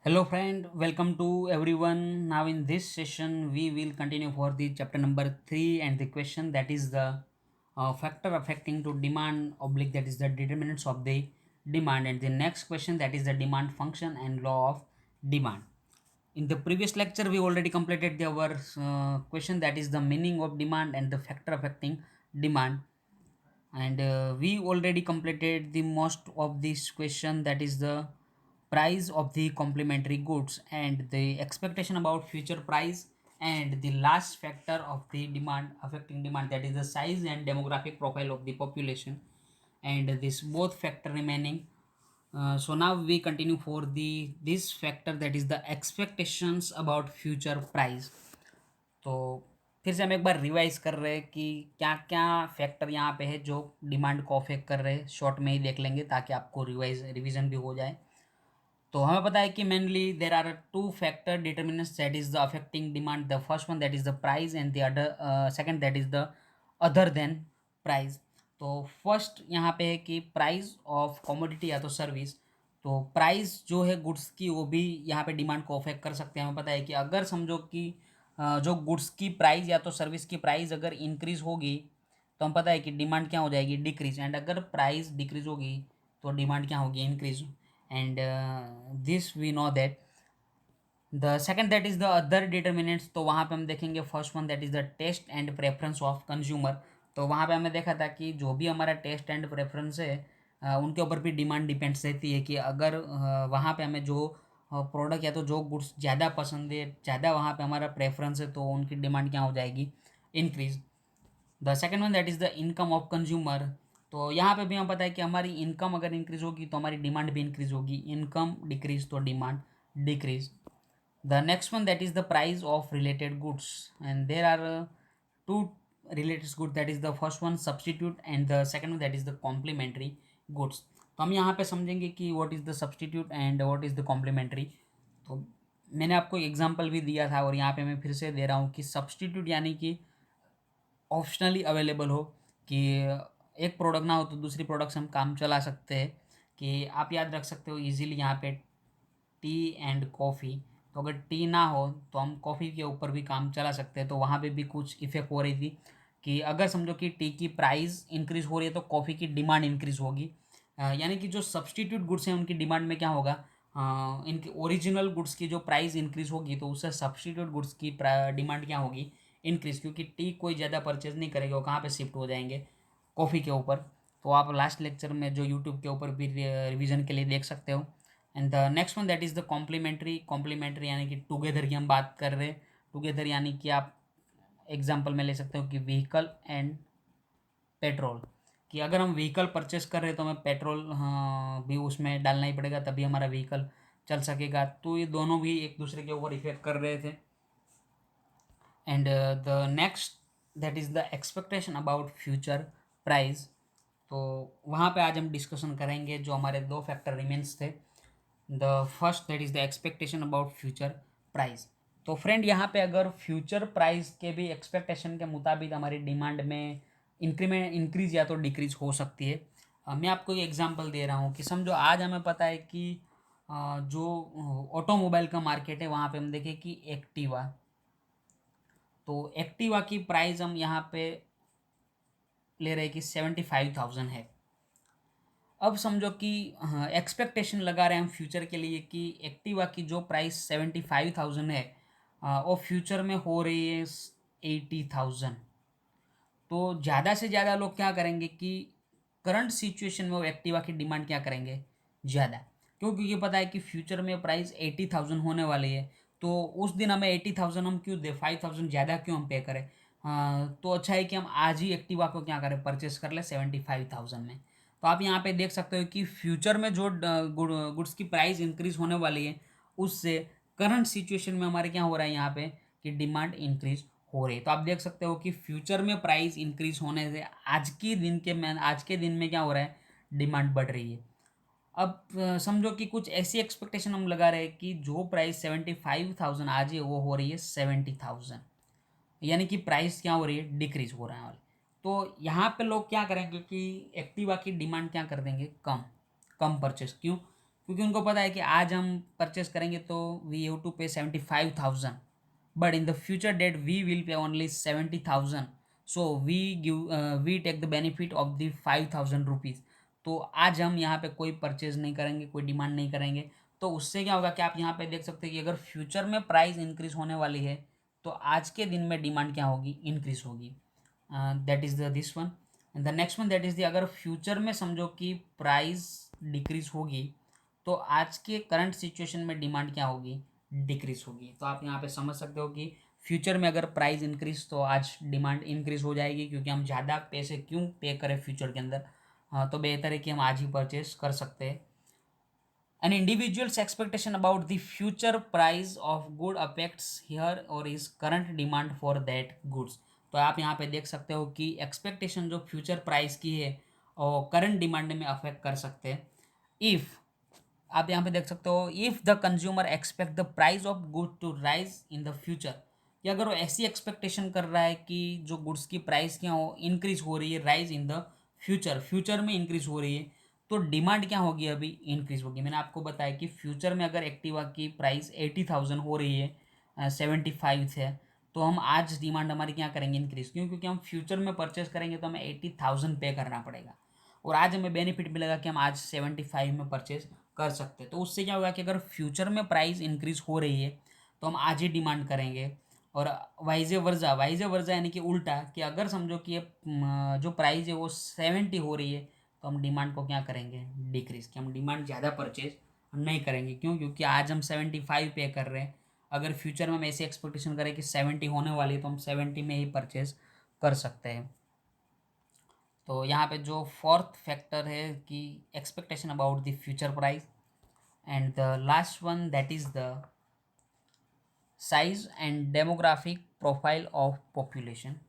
Hello friend, welcome to everyone. Now in this session we will continue for the chapter number 3 and the question that is the factor affecting to demand oblique that is the determinants of the demand, and the next question that is the demand function and law of demand. In the previous lecture we already completed our question that is the meaning of demand and the factor affecting demand, and we already completed the most of this question that is the price of the complementary goods and the expectation about future price, and the last factor of the demand affecting demand that is the size and demographic profile of the population, and this both factor remaining. So now we continue for the this factor that is the expectations about future price. तो फिर से हम एक बार revise कर रहे हैं कि क्या क्या फैक्टर यहाँ पे है जो डिमांड को अफेक्ट कर रहे हैं, शॉर्ट में ही देख लेंगे ताकि आपको रिवीजन भी हो जाए। तो हमें पता है कि mainly there are two factor determinants that is the affecting demand. The first one that is the price and the other second that is the other than price. तो फर्स्ट यहाँ पे है कि प्राइस ऑफ कमोडिटी या तो service. तो price जो है गुड्स की वो भी यहाँ पे डिमांड को अफेक्ट कर सकते हैं। हमें पता है कि अगर समझो कि जो गुड्स की प्राइस या तो सर्विस की प्राइस अगर इंक्रीज होगी तो हम पता है कि डिमांड क्या हो जाएगी, डिक्रीज, एंड अगर प्राइस डिक्रीज होगी तो डिमांड क्या होगी, increase. and this we know that the second that is the other determinants। तो वहाँ पे हम देखेंगे first one that is the taste and preference of consumer. तो वहाँ पे हमें देखा था कि जो भी हमारा टेस्ट एंड प्रेफरेंस है उनके ऊपर भी डिमांड डिपेंड्स रहती है कि अगर वहाँ पे हमें जो प्रोडक्ट या तो जो गुड्स ज़्यादा पसंद है, ज़्यादा वहाँ पे हमारा प्रेफरेंस है, तो उनकी डिमांड क्या हो जाएगी, increase. The second one that is the income of consumer. तो यहाँ पे भी हमें पता है कि हमारी इनकम अगर इंक्रीज होगी तो हमारी डिमांड भी इंक्रीज होगी, इनकम डिक्रीज तो demand decrease. The next one that is the price of related goods, and there are two related goods, that is the first one substitute and the second one that is the complementary goods। तो हम यहाँ पे समझेंगे कि what is the substitute and what is the complementary। तो मैंने आपको example भी दिया था और यहाँ पे मैं फिर से दे रहा हूँ कि सब्सटीट्यूट यानी कि ऑप्शनली अवेलेबल हो, कि एक प्रोडक्ट ना हो तो दूसरी प्रोडक्ट से हम काम चला सकते हैं। कि आप याद रख सकते हो इजीली यहाँ पे टी एंड कॉफ़ी। तो अगर टी ना हो तो हम कॉफ़ी के ऊपर भी काम चला सकते हैं। तो वहाँ पे भी कुछ इफ़ेक्ट हो रही थी कि अगर समझो कि टी की प्राइस इंक्रीज़ हो रही है तो कॉफ़ी की डिमांड इंक्रीज़ होगी। यानी कि जो सब्सटीट्यूट गुड्स हैं उनकी डिमांड में क्या होगा, इनकी ओरिजिनल गुड्स की जो प्राइस इंक्रीज़ होगी तो उससे सब्सटीट्यूट गुड्स की डिमांड क्या होगी, इंक्रीज़। क्योंकि टी कोई ज़्यादा परचेज़ नहीं करेगा, वो कहाँ पे शिफ्ट हो जाएंगे, कॉफ़ी के ऊपर। तो आप लास्ट लेक्चर में जो यूट्यूब के ऊपर भी रिवीजन के लिए देख सकते हो। And the next one that is the complementary. Complementary यानी कि टुगेदर की हम बात कर रहे हैं। टुगेदर यानी कि आप एग्जांपल में ले सकते हो कि व्हीकल एंड पेट्रोल। कि अगर हम व्हीकल परचेस कर रहे हैं तो हमें पेट्रोल भी उसमें डालना ही पड़ेगा, तभी हमारा व्हीकल चल सकेगा। तो ये दोनों भी एक दूसरे के ऊपर इफेक्ट कर रहे थे। And the next that is the expectation about future price. तो वहाँ पे आज हम डिस्कशन करेंगे जो हमारे दो फैक्टर रिमेंस थे। The first that is the expectation about future price. तो फ्रेंड यहाँ पे अगर फ्यूचर प्राइस के भी एक्सपेक्टेशन के मुताबिक हमारी डिमांड में इंक्रीज या तो डिक्रीज हो सकती है। मैं आपको ये एग्जांपल दे रहा हूँ कि समझो आज हमें पता है कि जो ऑटोमोबाइल का मार्केट है वहाँ पे हम देखें कि एक्टिवा। तो एक्टिवा की प्राइस हम यहाँ पे ले रहे हैं कि 75,000 है। अब समझो कि एक्सपेक्टेशन लगा रहे हैं हम फ्यूचर के लिए कि एक्टिवा की जो प्राइस 75,000 है वो फ्यूचर में हो रही है 80,000। तो ज़्यादा से ज़्यादा लोग क्या करेंगे कि करंट सिचुएशन में वो एक्टिवा की डिमांड क्या करेंगे, ज़्यादा। क्यों? क्योंकि पता है कि फ्यूचर में प्राइस 80,000 होने वाली है। तो उस दिन हमें 80,000 हम क्यों दें, 5,000 ज़्यादा क्यों हम पे करें। तो अच्छा है कि हम आज ही एक्टिवा को क्या करें, परचेस कर लें 75,000 में। तो आप यहाँ पे देख सकते हो कि फ्यूचर में जो गुड्स की प्राइस इंक्रीज होने वाली है उससे करंट सिचुएशन में हमारे क्या हो रहा है यहाँ पे कि डिमांड इंक्रीज हो रही है। तो आप देख सकते हो कि फ्यूचर में प्राइस इंक्रीज होने से आज के दिन में क्या हो रहा है, डिमांड बढ़ रही है। अब समझो कि कुछ ऐसी एक्सपेक्टेशन हम लगा रहे हैं कि जो प्राइस 75,000 आज है वो हो रही है 70,000। यानी कि प्राइस क्या हो रही है, डिक्रीज हो रहा है। तो यहाँ पे लोग क्या करेंगे कि एक्टिवा की डिमांड क्या कर देंगे, कम कम परचेस। क्यों? क्योंकि उनको पता है कि आज हम परचेस करेंगे तो वी हैव टू पे 75,000, but in the future date we will pay only 70,000, so we take the benefit of the 5,000 rupees। तो आज हम यहाँ पे कोई परचेज नहीं करेंगे, कोई डिमांड नहीं करेंगे। तो उससे क्या होगा कि आप यहाँ पे देख सकते हैं कि अगर फ्यूचर में प्राइस इंक्रीज होने वाली है तो आज के दिन में डिमांड क्या होगी, इंक्रीज होगी। That is the this one. And the next one that is the, अगर फ्यूचर में समझो कि प्राइस डिक्रीज होगी तो आज के करंट सिचुएशन में डिमांड क्या होगी, डिक्रीज होगी। तो आप यहाँ पे समझ सकते हो कि फ्यूचर में अगर प्राइस इंक्रीज तो आज डिमांड इंक्रीज हो जाएगी, क्योंकि हम ज़्यादा पैसे क्यों पे करें फ्यूचर के अंदर। तो बेहतर है कि हम आज ही परचेस कर सकते हैं। An individual's expectation about the future price of good affects her or his current demand for that goods। तो आप यहाँ पे देख सकते हो कि एक्सपेक्टेशन जो फ्यूचर प्राइस की है और करंट डिमांड में अफेक्ट कर सकते हैं। इफ़ आप यहाँ पे देख सकते हो, if the consumer expect the price of good to rise in the future, कि अगर वो ऐसी एक्सपेक्टेशन कर रहा है कि जो गुड्स की प्राइस क्या हो इंक्रीज हो रही है, rise in the future, future में इंक्रीज हो रही है, तो डिमांड क्या होगी, अभी इंक्रीज होगी। मैंने आपको बताया कि फ्यूचर में अगर एक्टिवा की प्राइस 80,000 हो रही है, 75 है, तो हम आज डिमांड हमारी क्या करेंगे, इंक्रीज। क्यों? क्योंकि हम फ्यूचर में परचेस करेंगे तो हमें 80,000 पे करना पड़ेगा, और आज हमें बेनिफिट मिलेगा कि हम आज 75 में परचेज कर सकते हैं। तो उससे क्या होगा कि अगर फ्यूचर में प्राइस इंक्रीज हो रही है तो हम आज ही डिमांड करेंगे। और वाइजे वर्जा यानी कि उल्टा, कि अगर समझो कि ये जो प्राइस है वो 70 हो रही है तो हम डिमांड को क्या करेंगे, डिक्रीज, कि हम डिमांड ज़्यादा परचेज नहीं करेंगे। क्यों? क्योंकि आज हम 75 पे कर रहे हैं, अगर फ्यूचर में हम ऐसी एक्सपेक्टेशन करें कि 70 होने वाली है तो हम 70 में ही परचेज कर सकते हैं। तो यहाँ पे जो फोर्थ फैक्टर है कि expectation about the future price. And the last one that is the size and demographic profile of population.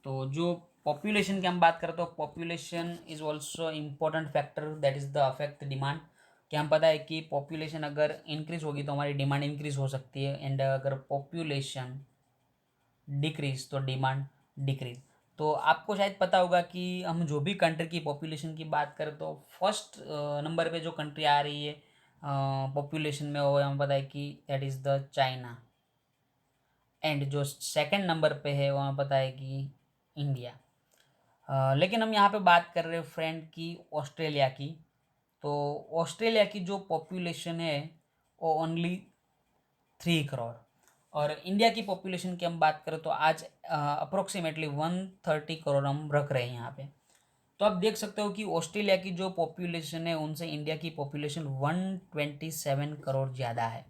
तो जो पॉपुलेशन की हम बात करें तो population is also important factor that is the affect demand. कि हम पता है कि पॉपुलेशन अगर इंक्रीज होगी तो हमारी डिमांड इंक्रीज हो सकती है, एंड अगर पॉपुलेशन डिक्रीज तो डिमांड डिक्रीज। तो आपको शायद पता होगा कि हम जो भी कंट्री की पॉपुलेशन की बात करें तो फर्स्ट नंबर पे जो कंट्री आ रही है पॉपुलेशन में, वो हमें पता है कि that is the China. And जो सेकंड नंबर पे है वो हमें पता है कि इंडिया। लेकिन हम यहाँ पे बात कर रहे हैं फ्रेंड की ऑस्ट्रेलिया की। तो ऑस्ट्रेलिया की जो पॉपुलेशन है वो ओनली 3 करोड़। और इंडिया की पॉपुलेशन की हम बात करें तो आज अप्रोक्सीमेटली 130 करोड़ हम रख रहे हैं यहाँ पे। तो आप देख सकते हो कि ऑस्ट्रेलिया की जो पॉपुलेशन है उनसे इंडिया की पॉपुलेशन 127 करोड़ ज़्यादा है।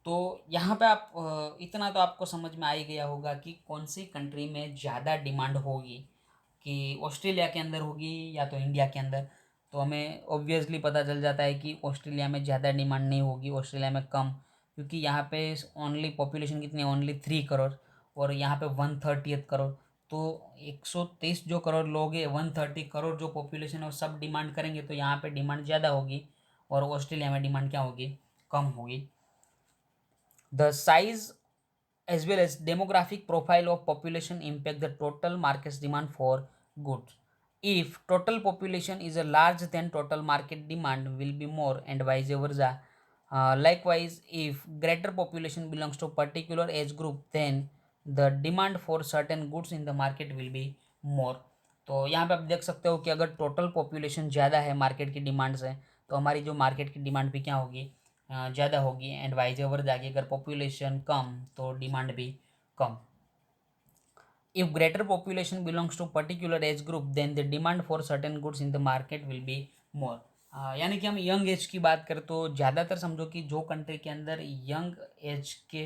तो यहाँ पे आप इतना तो आपको समझ में आ ही गया होगा कि कौन सी कंट्री में ज़्यादा डिमांड होगी, कि ऑस्ट्रेलिया के अंदर होगी या तो इंडिया के अंदर। तो हमें ऑब्वियसली पता चल जाता है कि ऑस्ट्रेलिया में ज़्यादा डिमांड नहीं होगी, ऑस्ट्रेलिया में कम। क्योंकि यहाँ पे ओनली पॉपुलेशन कितनी है, ओनली 3 करोड़, और यहाँ पे 130 करोड़। तो 123 जो करोड़ लोग हैं, 130 करोड़ जो पॉपुलेशन है वो सब डिमांड करेंगे, तो यहाँ पे डिमांड ज़्यादा होगी और ऑस्ट्रेलिया में डिमांड क्या होगी, कम होगी। The size as well as demographic profile of population impact the total market's demand for goods. If total population is a large, then total market demand will be more, and vice versa. Likewise, if greater population belongs to particular age group, then the demand for certain goods in the market will be more। तो यहाँ पे आप देख सकते हो कि अगर total population ज़्यादा है मार्केट की डिमांड से, तो हमारी जो मार्केट की डिमांड भी क्या होगी, ज़्यादा होगी। एंड वाइज ओवर जाके अगर पॉपुलेशन कम तो डिमांड भी कम। If greater population belongs to particular age group then the demand for certain goods in the market will be more. यानी कि हम यंग एज की बात करें तो ज़्यादातर समझो कि जो कंट्री के अंदर यंग एज के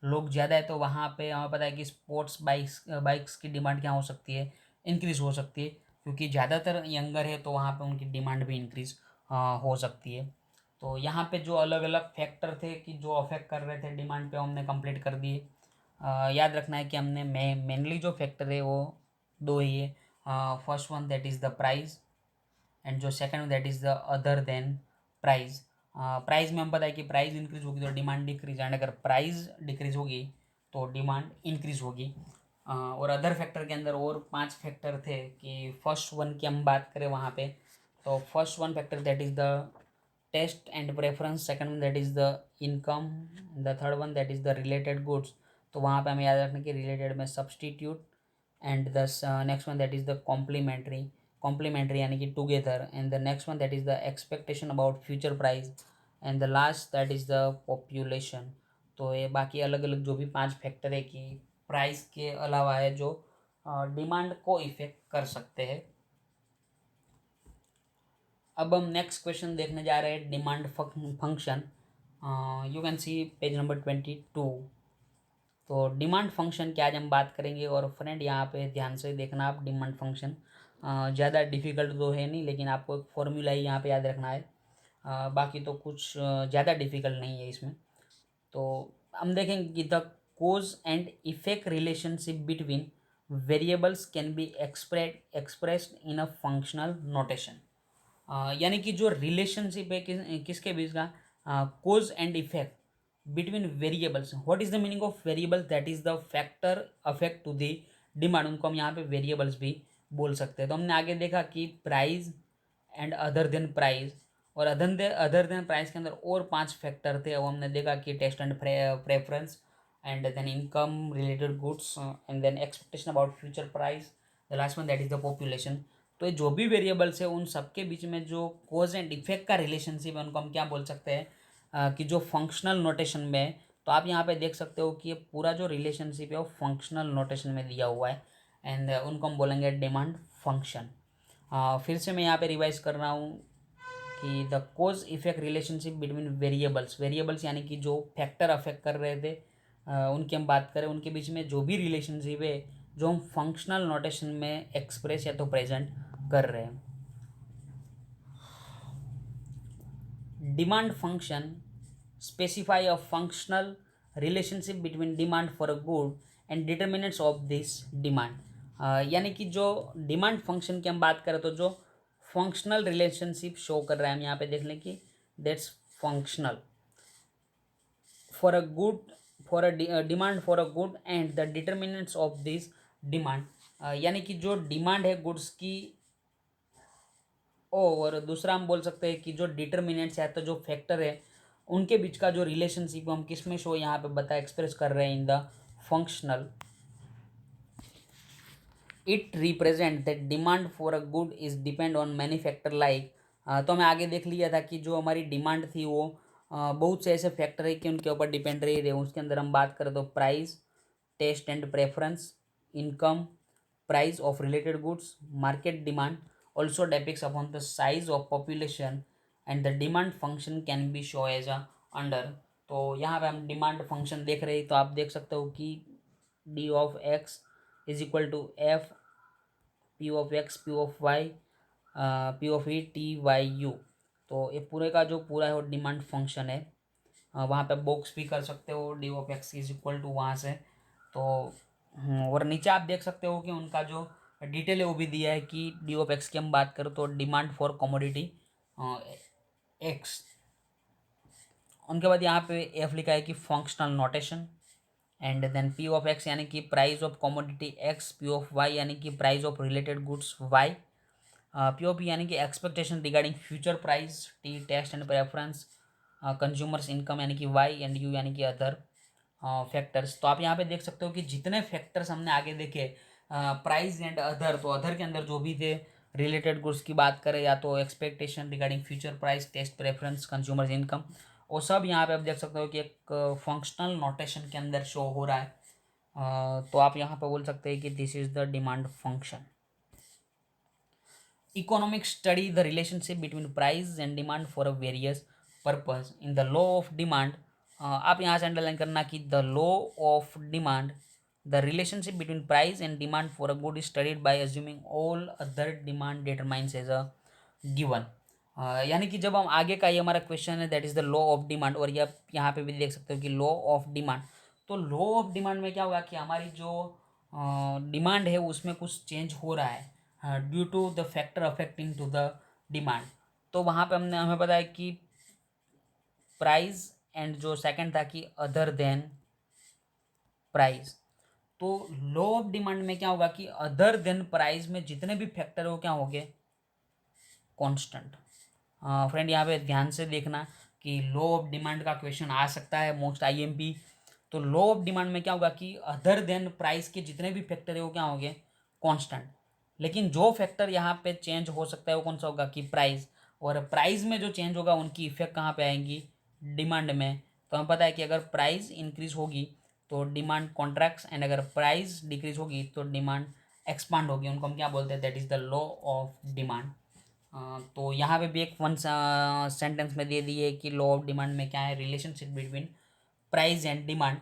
लोग ज़्यादा है तो वहाँ पे हमें पता है कि स्पोर्ट्स बाइक्स की डिमांड क्या हो सकती है, इंक्रीज़ हो सकती है। क्योंकि ज़्यादातर यंगर है तो वहाँ पे उनकी डिमांड भी इंक्रीज़ हो सकती है। तो यहाँ पे जो अलग अलग फैक्टर थे कि जो अफेक्ट कर रहे थे डिमांड पे, हमने कंप्लीट कर दिए। याद रखना है कि हमने मेनली जो फैक्टर है वो दो ही है। First one that is the price, and जो second that is the other than price. Price में हम पता है कि प्राइस इंक्रीज होगी तो डिमांड डिक्रीज, एंड अगर प्राइस डिक्रीज होगी तो डिमांड इंक्रीज होगी। और अदर फैक्टर के अंदर और 5 फैक्टर थे कि फर्स्ट वन की हम बात करें वहाँ पे, तो first one factor that is the taste and preference, second one that is the income, the third one that is the related goods. तो वहाँ पे हमें याद रखना कि रिलेटेड में substitute, and the next one that is the complementary, complementary यानी कि together, and the next one that is the expectation about future price, and the last that is the population. तो ये बाकी अलग अलग जो भी 5 फैक्टर है कि प्राइस के अलावा है जो डिमांड को इफेक्ट कर सकते हैं। अब हम नेक्स्ट क्वेश्चन देखने जा रहे हैं, demand function. You can see page number 22। तो डिमांड फंक्शन की आज हम बात करेंगे। और फ्रेंड यहाँ पे ध्यान से देखना आप, डिमांड फंक्शन ज़्यादा डिफ़िकल्ट तो है नहीं, लेकिन आपको एक फॉर्मूला ही यहाँ पे याद रखना है। बाकी तो कुछ ज़्यादा डिफ़िकल्ट नहीं है इसमें। तो हम देखेंगे कि the cause and effect relationship between variables can be expressed in a functional notation. यानी कि जो रिलेशनशिप है किसके बीच का, cause and effect between variables. What is the meaning of variables, that is the factor affect to the demand, उनको हम यहाँ पे वेरिएबल्स भी बोल सकते हैं। तो हमने आगे देखा कि price and other than price, और अदर देन प्राइस के अंदर और 5 फैक्टर थे। अब हमने देखा कि taste and preference, and then income, related goods, and then expectation about future price, the last one that is the population. तो ये जो भी वेरिएबल्स है उन सबके बीच में जो कोज एंड इफेक्ट का रिलेशनशिप है उनको हम क्या बोल सकते हैं, कि जो फंक्शनल नोटेशन में है। तो आप यहाँ पे देख सकते हो कि ये पूरा जो रिलेशनशिप है वो फंक्शनल नोटेशन में दिया हुआ है, एंड उनको हम बोलेंगे डिमांड फंक्शन। फिर से मैं यहाँ पे रिवाइज कर रहा हूँ कि the cause effect relationship between variables, variables यानी कि जो फैक्टर अफेक्ट कर रहे थे उनकी हम बात करें, उनके बीच में जो भी रिलेशनशिप है जो हम फंक्शनल नोटेशन में एक्सप्रेस या तो प्रेजेंट कर रहे हैं। Demand function specify a functional relationship between demand for a good and determinants of this demand. यानी कि जो डिमांड फंक्शन की हम बात करें तो जो फंक्शनल रिलेशनशिप शो कर रहा है, हम यहाँ पे देख लें कि that's functional for a good, for a demand for a good and the determinants of this demand. यानी कि जो डिमांड है गुड्स की, और दूसरा हम बोल सकते हैं कि जो डिटर्मिनेंट्स या तो जो फैक्टर है उनके बीच का जो रिलेशनशिप हम किस में शो यहाँ पे बता एक्सप्रेस कर रहे हैं in the functional. It represent that demand for a good is depend on many factor like. तो हमें आगे देख लिया था कि जो हमारी डिमांड थी वो बहुत से ऐसे फैक्टर है कि उनके ऊपर डिपेंड रही है। उसके अंदर हम बात करें तो price, taste and preference, income, price of related goods, market demand also depicts upon the size of population, and the demand function can be shown as a under। तो यहाँ पे हम डिमांड फंक्शन देख रहे हैं, तो आप देख सकते हो कि d of x is equal to f p of x p of y p of e t y u. तो ये पूरे का जो पूरा है वो डिमांड फंक्शन है। वहाँ पे बॉक्स भी कर सकते हो, d of x is equal to वहाँ से। तो और नीचे आप देख सकते हो कि उनका जो डिटेल है वो भी दिया है कि डी ऑफ एक्स की हम बात करें तो डिमांड फॉर कमोडिटी एक्स। उनके बाद यहाँ पे एफ लिखा है कि functional notation, and then p of x यानी कि price of commodity x, p of y यानी कि price of related goods y, p of p यानी कि expectation regarding future price, t taste and preference, consumers income यानी कि Y, and you यानी कि अदर फैक्टर्स। तो आप यहाँ पे देख सकते हो कि जितने फैक्टर्स हमने आगे देखे, प्राइस एंड अदर, तो अदर के अंदर जो भी थे रिलेटेड गुड्स की बात करें या तो expectation regarding future price, test preference, consumers income, वो सब यहाँ पे आप देख सकते हो कि एक फंक्शनल नोटेशन के अंदर शो हो रहा है। तो आप यहाँ पे बोल सकते हैं कि this is the demand function. Economics study the relationship between price and demand for a various purpose. In the law of demand, आप यहाँ से अंडरलाइन करना कि the law of demand, the relationship between price and demand for a good is studied by assuming all other demand determines as a given। यानी कि जब हम आगे का ये हमारा क्वेश्चन है that is the law of demand, और ये आप यहाँ पे भी देख सकते हो कि लॉ ऑफ डिमांड। तो लॉ ऑफ डिमांड में क्या होगा कि हमारी जो डिमांड है उसमें कुछ चेंज हो रहा है due to the factor affecting to the demand. तो वहाँ पे हमें पता है कि प्राइस एंड जो सेकंड था कि अदर देन प्राइस। तो लॉ ऑफ डिमांड में क्या होगा कि अदर देन प्राइस में जितने भी फैक्टर हो क्या हो गए, कांस्टेंट। फ्रेंड यहाँ पे ध्यान से देखना कि लॉ ऑफ डिमांड का क्वेश्चन आ सकता है मोस्ट आईएमपी। तो लॉ ऑफ डिमांड में क्या होगा कि अदर देन प्राइस के जितने भी फैक्टर है वो क्या होंगे, कांस्टेंट। लेकिन जो फैक्टर यहाँ पे चेंज हो सकता है वो कौन सा होगा कि प्राइस। और प्राइस में जो चेंज होगा उनकी इफेक्ट कहाँ पे आएंगी, डिमांड में। तो हमें पता है कि अगर प्राइस इंक्रीज होगी तो डिमांड कॉन्ट्रैक्ट्स, एंड अगर प्राइस डिक्रीज होगी तो डिमांड एक्सपांड होगी। उनको हम क्या बोलते हैं, that is the law of demand. तो यहाँ पे भी एक वन सेंटेंस में दे दिए कि लॉ ऑफ डिमांड में क्या है, relationship between price and demand.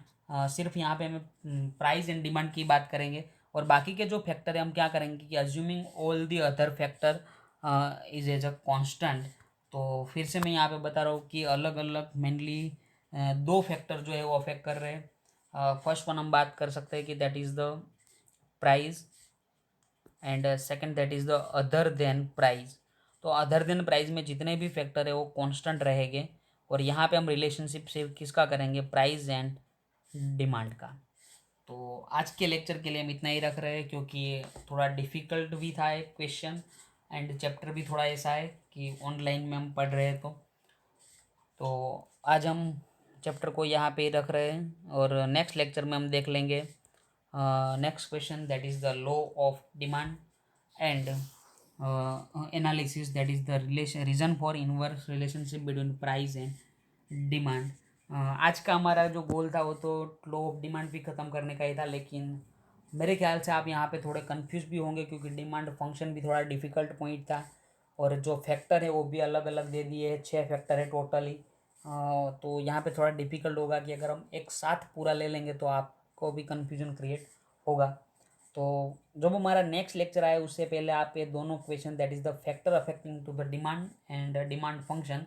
सिर्फ यहाँ पे हमें प्राइस एंड डिमांड की बात करेंगे, और बाकी के जो फैक्टर है हम क्या करेंगे कि assuming all the other factor is as a constant. तो फिर से मैं यहाँ पे बता रहा हूँ कि अलग अलग मेनली दो फैक्टर जो है वो अफेक्ट कर रहे हैं। फर्स्ट वन हम बात कर सकते हैं कि that is the price, and second that is the other than price. तो अदर देन प्राइस में जितने भी फैक्टर है वो कांस्टेंट रहेंगे, और यहाँ पे हम रिलेशनशिप से किसका करेंगे, प्राइस एंड डिमांड का। तो आज के लेक्चर के लिए हम इतना ही रख रहे हैं, क्योंकि ये थोड़ा डिफ़िकल्ट भी था एक क्वेश्चन, एंड चैप्टर भी थोड़ा ऐसा है कि ऑनलाइन में हम पढ़ रहे हैं। तो आज हम चैप्टर को यहाँ पे ही रख रहे हैं, और नेक्स्ट लेक्चर में हम देख लेंगे next question that is the law of demand and analysis, that is the reason for inverse relationship between price and demand. आज का हमारा जो गोल था वो तो लॉ ऑफ डिमांड भी ख़त्म करने का ही था, लेकिन मेरे ख्याल से आप यहाँ पे थोड़े कंफ्यूज भी होंगे, क्योंकि डिमांड फंक्शन भी थोड़ा डिफ़िकल्ट पॉइंट था, और जो फैक्टर है वो भी अलग अलग दे दिए हैं, 6 फैक्टर है टोटली। तो यहाँ पे थोड़ा डिफ़िकल्ट होगा कि अगर हम एक साथ पूरा ले लेंगे तो आपको भी कन्फ्यूजन क्रिएट होगा। तो जब हमारा नेक्स्ट लेक्चर आए उससे पहले आप ये दोनों question, that is the factor affecting to the demand and demand function,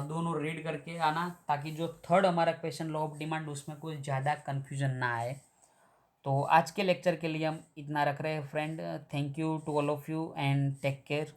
दोनों रीड करके आना, ताकि जो थर्ड हमारा क्वेश्चन लॉ ऑफ डिमांड उसमें कोई ज़्यादा कन्फ्यूजन ना आए। तो आज के लेक्चर के लिए हम इतना रख रहे हैं friend. Thank you to all of you and take care.